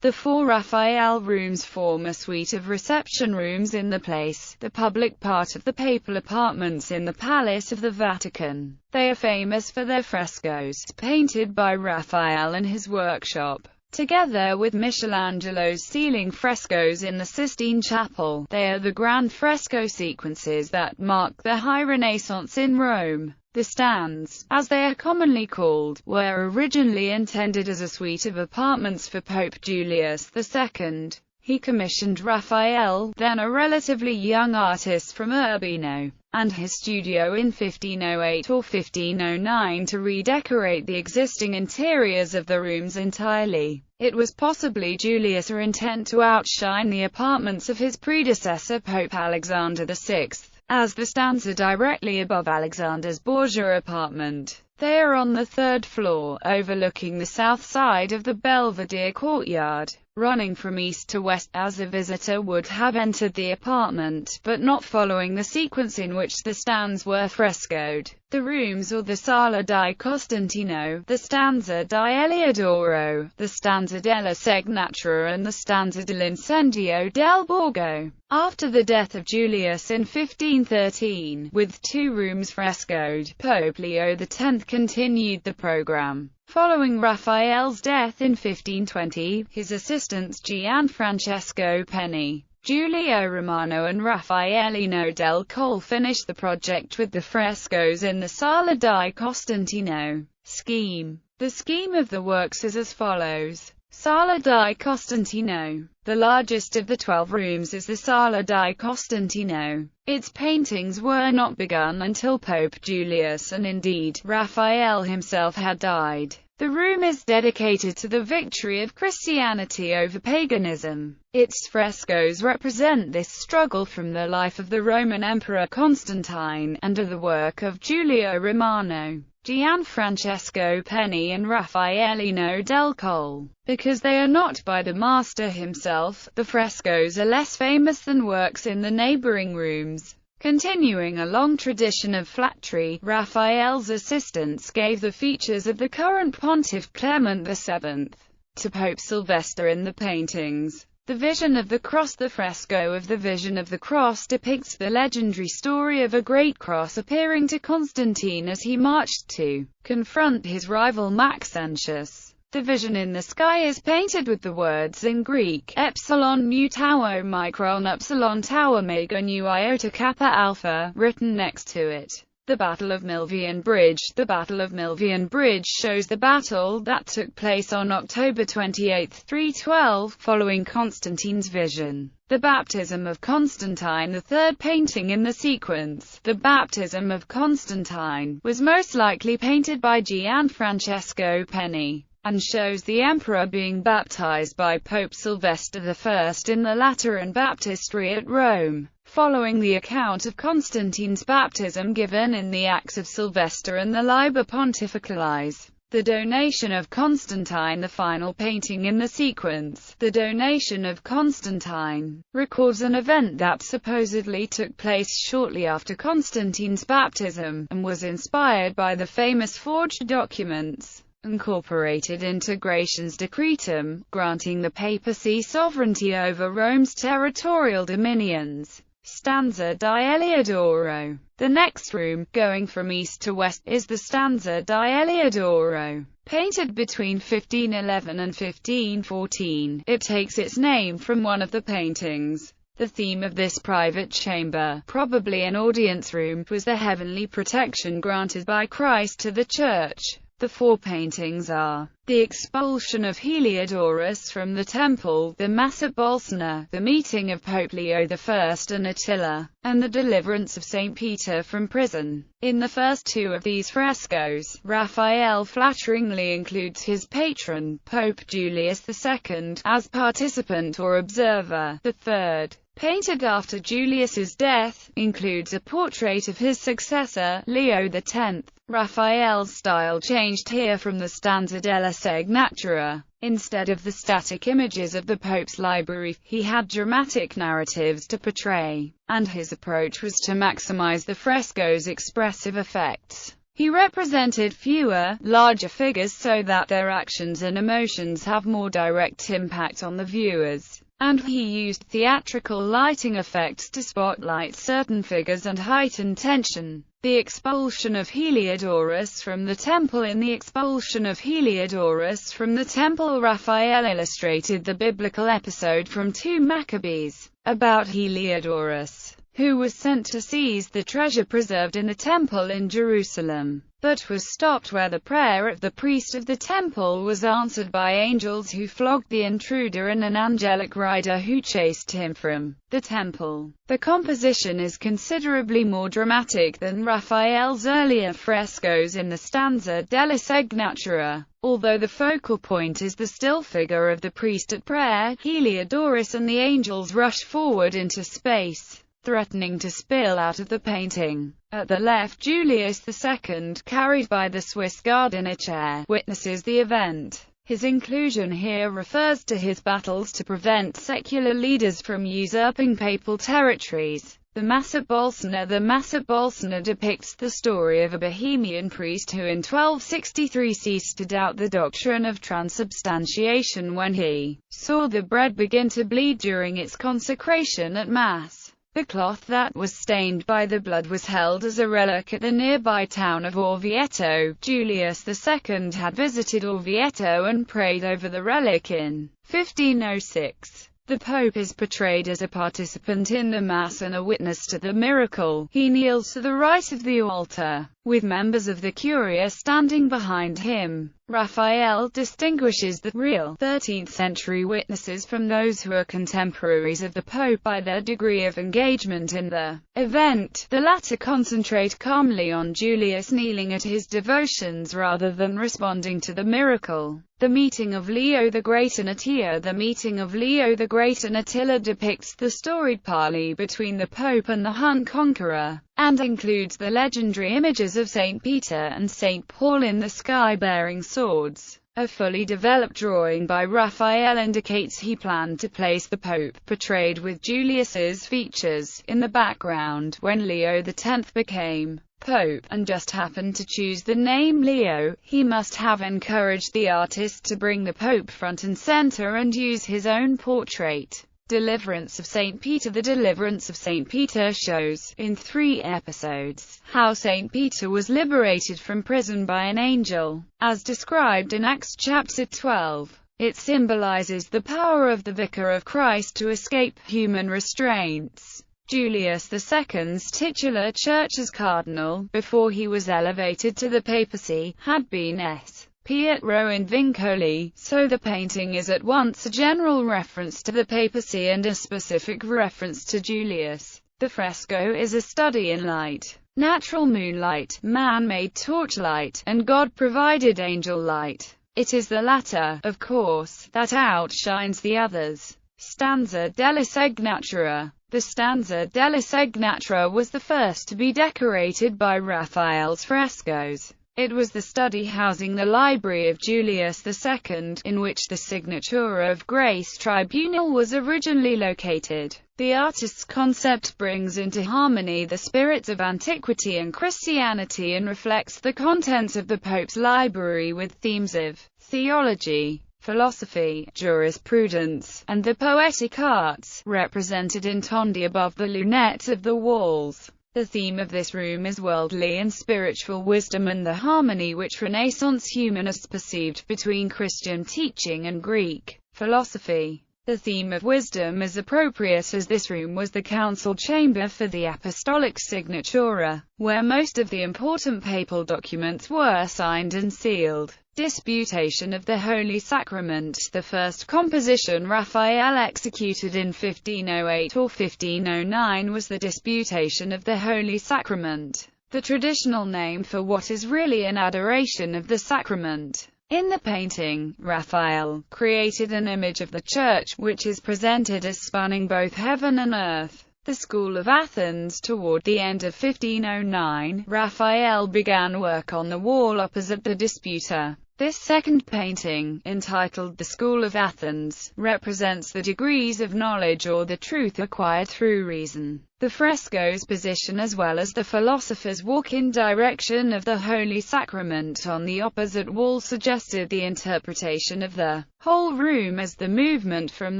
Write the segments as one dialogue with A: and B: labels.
A: The 4 Raphael Rooms form a suite of reception rooms in the place, the public part of the papal apartments in the Palace of the Vatican. They are famous for their frescoes, painted by Raphael in his workshop. Together with Michelangelo's ceiling frescoes in the Sistine Chapel, they are the grand fresco sequences that mark the High Renaissance in Rome. The stands, as they are commonly called, were originally intended as a suite of apartments for Pope Julius II. He commissioned Raphael, then a relatively young artist from Urbino, and his studio in 1508 or 1509 to redecorate the existing interiors of the rooms entirely. It was possibly Julius' intent to outshine the apartments of his predecessor Pope Alexander VI, as the stands are directly above Alexander's Borgia apartment. They are on the 3rd floor, overlooking the south side of the Belvedere courtyard, running from east to west, as a visitor would have entered the apartment, but not following the sequence in which the stands were frescoed. The rooms, or the Sala di Costantino, the Stanza Di Adoro, the Stanza della Segnatura and the Stanza dell'Incendio del Borgo. After the death of Julius in 1513, with 2 rooms frescoed, Pope Leo X continued the program. Following Raphael's death in 1520, his assistants Gianfrancesco Penni, Giulio Romano and Raffaellino del Colle finished the project with the frescoes in the Sala di Costantino. Scheme. The scheme of the works is as follows. Sala di Costantino. The largest of the 12 rooms is the Sala di Costantino. Its paintings were not begun until Pope Julius, and indeed, Raphael himself had died. The room is dedicated to the victory of Christianity over paganism. Its frescoes represent this struggle from the life of the Roman Emperor Constantine, and are the work of Giulio Romano, Gianfrancesco Penni and Raffaellino del Colle. Because they are not by the master himself, the frescoes are less famous than works in the neighboring rooms. Continuing a long tradition of flattery, Raphael's assistants gave the features of the current pontiff Clement VII to Pope Sylvester in the paintings. The Vision of the Cross. The fresco of the Vision of the Cross depicts the legendary story of a great cross appearing to Constantine as he marched to confront his rival Maxentius. The vision in the sky is painted with the words in Greek, Epsilon mu tau micron Epsilon tau omega nu iota kappa alpha, written next to it. The Battle of Milvian Bridge. The Battle of Milvian Bridge shows the battle that took place on October 28, 312, following Constantine's vision. The Baptism of Constantine. The third painting in the sequence, The Baptism of Constantine, was most likely painted by Gianfrancesco Penni, and shows the emperor being baptized by Pope Sylvester I in the Lateran Baptistry at Rome, following the account of Constantine's baptism given in the Acts of Sylvester and the Liber Pontificalis. The Donation of Constantine. The final painting in the sequence, The Donation of Constantine, records an event that supposedly took place shortly after Constantine's baptism, and was inspired by the famous forged documents incorporated into Gratian's Decretum, granting the papacy sovereignty over Rome's territorial dominions. Stanza Di Adoro. The next room, going from east to west, is the Stanza Di Adoro. Painted between 1511 and 1514, it takes its name from one of the paintings. The theme of this private chamber, probably an audience room, was the heavenly protection granted by Christ to the Church. The 4 paintings are the Expulsion of Hylia Doris from the Temple, the Mass of Bolsa, the Meeting of Pope Leo I and Attila, and the Deliverance of St. Peter from prison. In the first 2 of these frescoes, Raphael flatteringly includes his patron, Pope Julius II, as participant or observer. The third, painted after Julius's death, includes a portrait of his successor, Leo X. Raphael's style changed here from the Stanza della Segnatura. Instead of the static images of the Pope's library, he had dramatic narratives to portray, and his approach was to maximize the fresco's expressive effects. He represented fewer, larger figures so that their actions and emotions have more direct impact on the viewers. And he used theatrical lighting effects to spotlight certain figures and heighten tension. The expulsion of Heliodorus from the temple. In the expulsion of Heliodorus from the temple, Raphael illustrated the biblical episode from 2 Maccabees, about Heliodorus, who was sent to seize the treasure preserved in the temple in Jerusalem, but was stopped where the prayer of the priest of the temple was answered by angels who flogged the intruder and an angelic rider who chased him from the temple. The composition is considerably more dramatic than Raphael's earlier frescoes in the Stanza Della Signatura. Although the focal point is the still figure of the priest at prayer, Heliodorus and the angels rush forward into space, threatening to spill out of the painting. At the left, Julius II, carried by the Swiss guard in a chair, witnesses the event. His inclusion here refers to his battles to prevent secular leaders from usurping papal territories. The Mass of Bolsa. The Mass of Bolsa depicts the story of a Bohemian priest who in 1263 ceased to doubt the doctrine of transubstantiation when he saw the bread begin to bleed during its consecration at Mass. The cloth that was stained by the blood was held as a relic at the nearby town of Orvieto. Julius II had visited Orvieto and prayed over the relic in 1506. The Pope is portrayed as a participant in the Mass and a witness to the miracle. He kneels to the right of the altar, with members of the Curia standing behind him. Raphael distinguishes the real 13th-century witnesses from those who are contemporaries of the Pope by their degree of engagement in the event. The latter concentrate calmly on Julius kneeling at his devotions rather than responding to the miracle. The meeting of Leo the Great and Attila. The meeting of Leo the Great and Attila depicts the storied parley between the Pope and the Hun conqueror, and includes the legendary images of St. Peter and St. Paul in the sky bearing swords. A fully developed drawing by Raphael indicates he planned to place the Pope, portrayed with Julius's features, in the background when Leo X became Pope, and just happened to choose the name Leo. He must have encouraged the artist to bring the Pope front and center and use his own portrait. Deliverance of St. Peter. The Deliverance of St. Peter shows, in 3 episodes, how St. Peter was liberated from prison by an angel, as described in Acts chapter 12. It symbolizes the power of the Vicar of Christ to escape human restraints. Julius II's titular church as cardinal, before he was elevated to the papacy, had been S. Pietro in Vincoli, so the painting is at once a general reference to the papacy and a specific reference to Julius. The fresco is a study in light, natural moonlight, man-made torchlight, and God-provided angel light. It is the latter, of course, that outshines the others. Stanza della Signatura. The Stanza della Signatura was the first to be decorated by Raphael's frescoes. It was the study housing the library of Julius II, in which the Signatura of Grace Tribunal was originally located. The artist's concept brings into harmony the spirits of antiquity and Christianity and reflects the contents of the Pope's library with themes of theology, philosophy, jurisprudence, and the poetic arts, represented in tondi above the lunettes of the walls. The theme of this room is worldly and spiritual wisdom and the harmony which Renaissance humanists perceived between Christian teaching and Greek philosophy. The theme of wisdom is appropriate as this room was the council chamber for the Apostolic Signatura, where most of the important papal documents were signed and sealed. Disputation of the Holy Sacrament. The first composition Raphael executed in 1508 or 1509 was the Disputation of the Holy Sacrament, the traditional name for what is really an adoration of the sacrament. In the painting, Raphael created an image of the Church, which is presented as spanning both heaven and earth. The School of Athens. Toward the end of 1509, Raphael began work on the wall opposite the Disputa. This second painting, entitled The School of Athens, represents the degrees of knowledge or the truth acquired through reason. The fresco's position as well as the philosopher's walk in direction of the Holy Sacrament on the opposite wall suggested the interpretation of the whole room as the movement from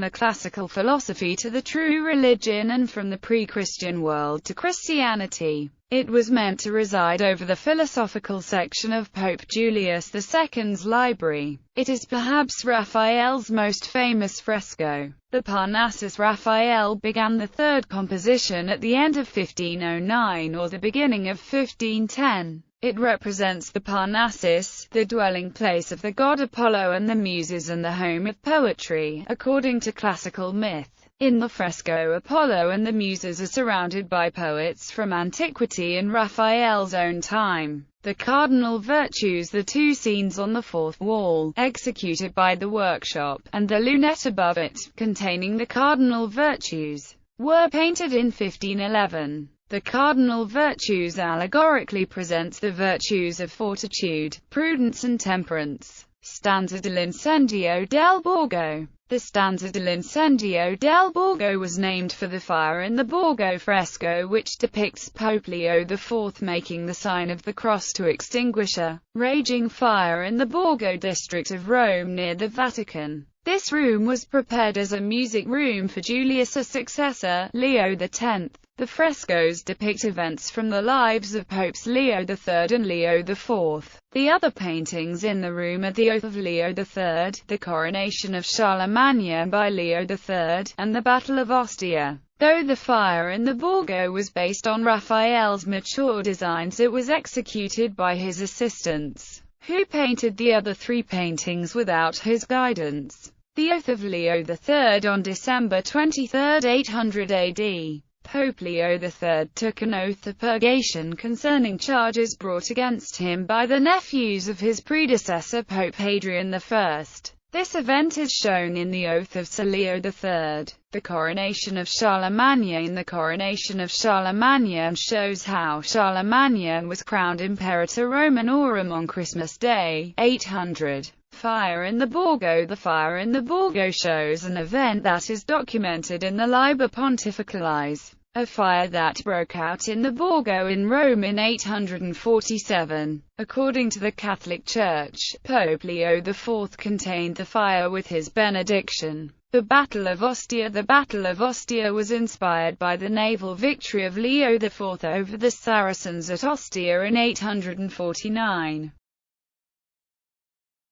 A: the classical philosophy to the true religion and from the pre-Christian world to Christianity. It was meant to reside over the philosophical section of Pope Julius II's library. It is perhaps Raphael's most famous fresco. The Parnassus. Raphael began the third composition at the end of 1509 or the beginning of 1510. It represents the Parnassus, the dwelling place of the god Apollo and the Muses and the home of poetry, according to classical myth. In the fresco, Apollo and the Muses are surrounded by poets from antiquity and Raphael's own time. The Cardinal Virtues, the two scenes on the fourth wall, executed by the workshop, and the lunette above it, containing the Cardinal Virtues, were painted in 1511. The Cardinal Virtues allegorically presents the virtues of fortitude, prudence and temperance. Stanza dell'Incendio del Borgo. The Stanza dell'Incendio del Borgo was named for the fire in the Borgo fresco, which depicts Pope Leo IV making the sign of the cross to extinguish a raging fire in the Borgo district of Rome near the Vatican. This room was prepared as a music room for Julius' successor, Leo X. The frescoes depict events from the lives of Popes Leo III and Leo IV. The other paintings in the room are the Oath of Leo III, the Coronation of Charlemagne by Leo III, and the Battle of Ostia. Though the fire in the Borgo was based on Raphael's mature designs, it was executed by his assistants, who painted the other three paintings without his guidance. The Oath of Leo III on December 23, 800 AD. Pope Leo III took an oath of purgation concerning charges brought against him by the nephews of his predecessor Pope Hadrian I. This event is shown in the Oath of Sir Leo III. The Coronation of Charlemagne. In the Coronation of Charlemagne shows how Charlemagne was crowned Imperator Romanorum on Christmas Day, 800. Fire in the Borgo. The fire in the Borgo shows an event that is documented in the Liber Pontificalis, a fire that broke out in the Borgo in Rome in 847. According to the Catholic Church, Pope Leo IV contained the fire with his benediction. The Battle of Ostia. The Battle of Ostia was inspired by the naval victory of Leo IV over the Saracens at Ostia in 849.